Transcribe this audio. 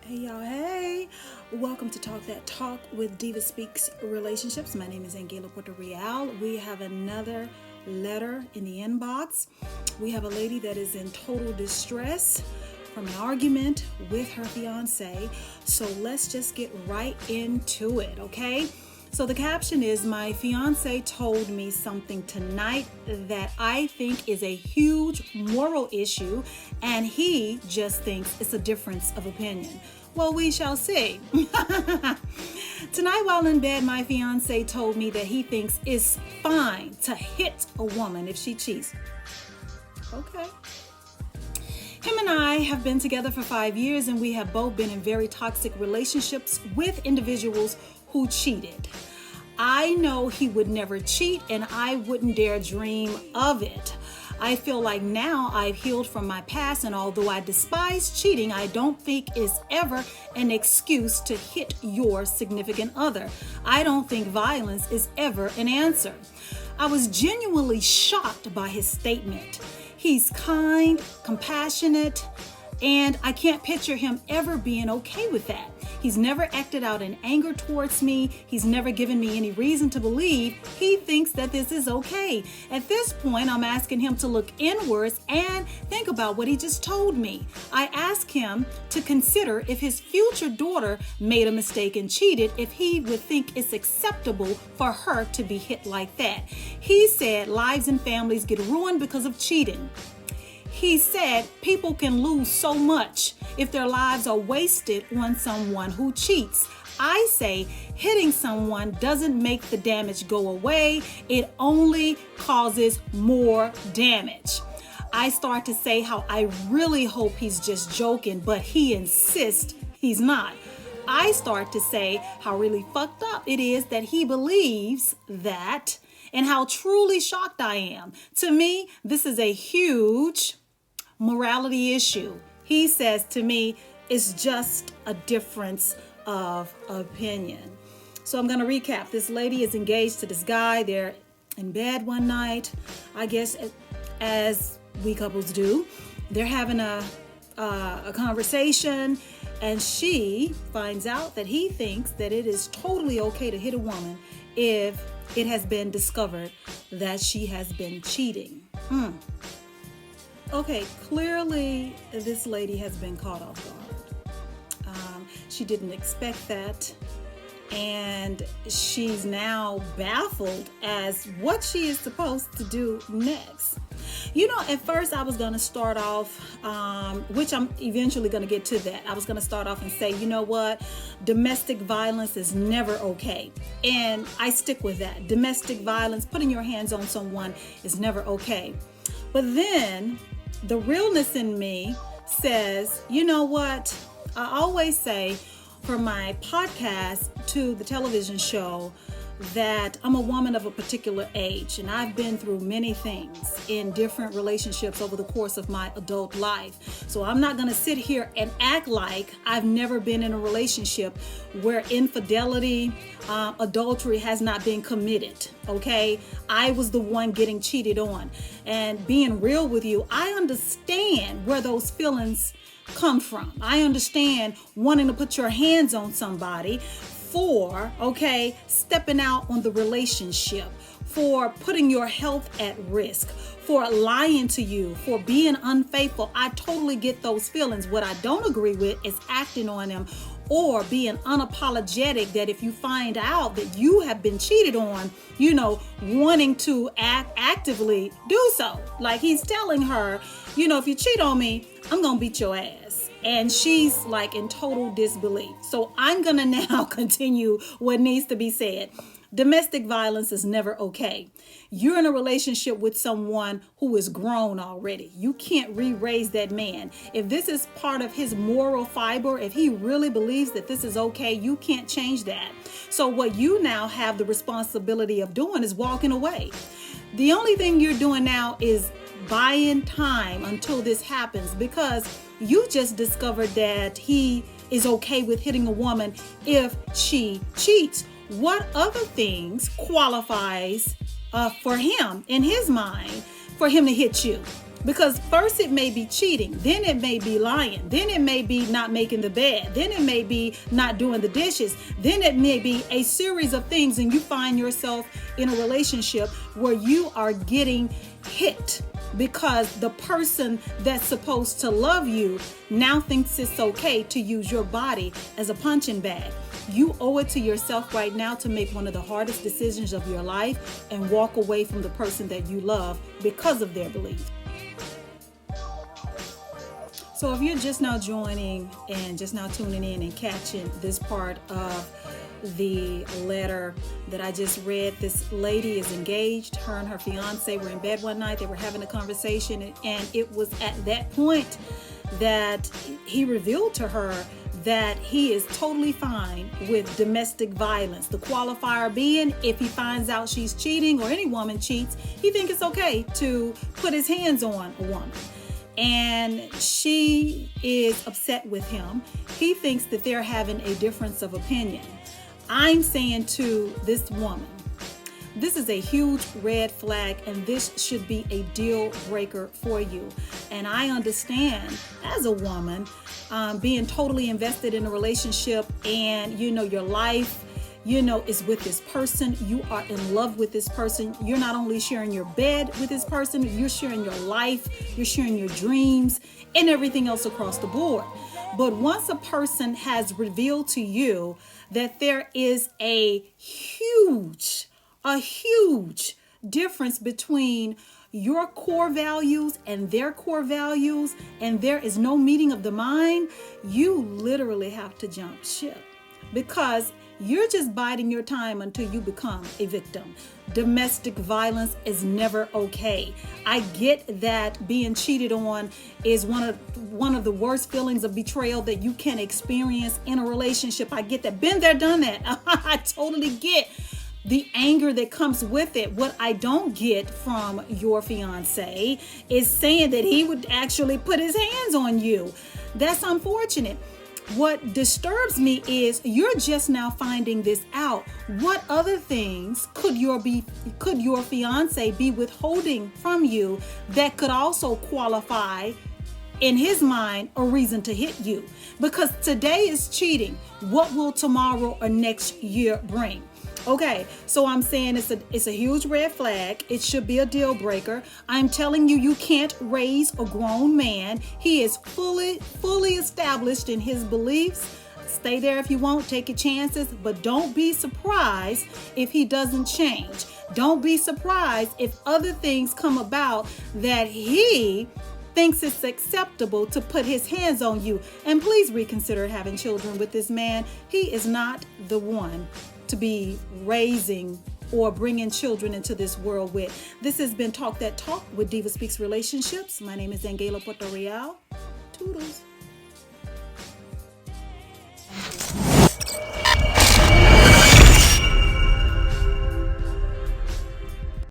Hey y'all, hey! Welcome to Talk That Talk with DivaSpeaks Relationships. My name is AnGala Portorreal. We have another letter in the inbox. We have a lady that is in total distress from an argument with her fiance. So let's just get right into it, okay? So the caption is, my fiance told me something tonight that I think is a huge moral issue, and he just thinks it's a difference of opinion. Well, we shall see. Tonight while in bed, my fiance told me that he thinks it's fine to hit a woman if she cheats. Okay. Him and I have been together for 5 years, and we have both been in very toxic relationships with individuals who cheated. I know he would never cheat, and I wouldn't dare dream of it. I feel like now I've healed from my past, and although I despise cheating, I don't think it's ever an excuse to hit your significant other. I don't think violence is ever an answer. I was genuinely shocked by his statement. He's kind, compassionate, and I can't picture him ever being okay with that. He's never acted out in anger towards me. He's never given me any reason to believe he thinks that this is okay. At this point, I'm asking him to look inwards and think about what he just told me. I asked him to consider if his future daughter made a mistake and cheated, if he would think it's acceptable for her to be hit like that. He said lives and families get ruined because of cheating. He said people can lose so much if their lives are wasted on someone who cheats. I say hitting someone doesn't make the damage go away. It only causes more damage. I start to say how I really hope he's just joking, but he insists he's not. I start to say how really fucked up it is that he believes that, and how truly shocked I am. To me, this is a huge morality issue. He says to me, it's just a difference of opinion. So I'm going to recap. This lady is engaged to this guy. They're in bed one night, I guess, as we couples do. They're having a conversation, and she finds out that he thinks that it is totally okay to hit a woman if it has been discovered that she has been cheating. Okay, clearly this lady has been caught off guard. She didn't expect that, and she's now baffled as what she is supposed to do next. You know, at first I was going to start off, which I'm eventually going to get to that. I was going to start off and say, you know what? Domestic violence is never okay. And I stick with that. Domestic violence, putting your hands on someone is never okay. But then the realness in me says, you know what? I always say from my podcast to the television show that I'm a woman of a particular age, and I've been through many things in different relationships over the course of my adult life. So I'm not going to sit here and act like I've never been in a relationship where infidelity, adultery has not been committed. Okay, I was the one getting cheated on, and being real with you, I understand where those feelings come from. I understand wanting to put your hands on somebody for, stepping out on the relationship, for putting your health at risk, for lying to you, for being unfaithful. I totally get those feelings. What I don't agree with is acting on them or being unapologetic that if you find out that you have been cheated on, wanting to actively do so. Like he's telling her, if you cheat on me, I'm going to beat your ass. And she's like in total disbelief. So I'm going to now continue what needs to be said. Domestic violence is never okay. You're in a relationship with someone who is grown already. You can't re-raise that man. If this is part of his moral fiber, if he really believes that this is okay, you can't change that. So what you now have the responsibility of doing is walking away. The only thing you're doing now is buying time until this happens, because you just discovered that he is okay with hitting a woman if she cheats. What other things qualifies for him, in his mind, for him to hit you? Because first it may be cheating, then it may be lying, then it may be not making the bed, then it may be not doing the dishes, then it may be a series of things, and you find yourself in a relationship where you are getting hit because the person that's supposed to love you now thinks it's okay to use your body as a punching bag. You owe it to yourself right now to make one of the hardest decisions of your life and walk away from the person that you love because of their belief. So if you're just now joining and just now tuning in and catching this part of the letter that I just read, this lady is engaged. Her and her fiance were in bed one night. They were having a conversation, and it was at that point that he revealed to her that he is totally fine with domestic violence. The qualifier being, if he finds out she's cheating or any woman cheats, he thinks it's okay to put his hands on a woman. And she is upset with him. He thinks that they're having a difference of opinion. I'm saying to this woman, this is a huge red flag, and this should be a deal breaker for you. And I understand as a woman, being totally invested in a relationship, and your life is with this person. You are in love with this person. You're not only sharing your bed with this person, you're sharing your life, you're sharing your dreams and everything else across the board. But once a person has revealed to you that there is a huge difference between your core values and their core values, and there is no meeting of the mind, you literally have to jump ship, because you're just biding your time until you become a victim. Domestic violence is never okay. I get that being cheated on is one of the worst feelings of betrayal that you can experience in a relationship. I get that. Been there, done that. I totally get the anger that comes with it. What I don't get from your fiance is saying that he would actually put his hands on you. That's unfortunate. What disturbs me is you're just now finding this out. What other things could your fiance be withholding from you that could also qualify, in his mind, a reason to hit you? Because today is cheating. What will tomorrow or next year bring? Okay, so I'm saying it's a huge red flag. It should be a deal breaker. I'm telling you, you can't raise a grown man. He is fully established in his beliefs. Stay there if you want, take your chances, but don't be surprised if he doesn't change. Don't be surprised if other things come about that he thinks it's acceptable to put his hands on you. And please reconsider having children with this man. He is not the one to be raising or bringing children into this world with. This has been Talk That Talk with DivaSpeaks Relationships. My name is AnGala Portorreal. Toodles.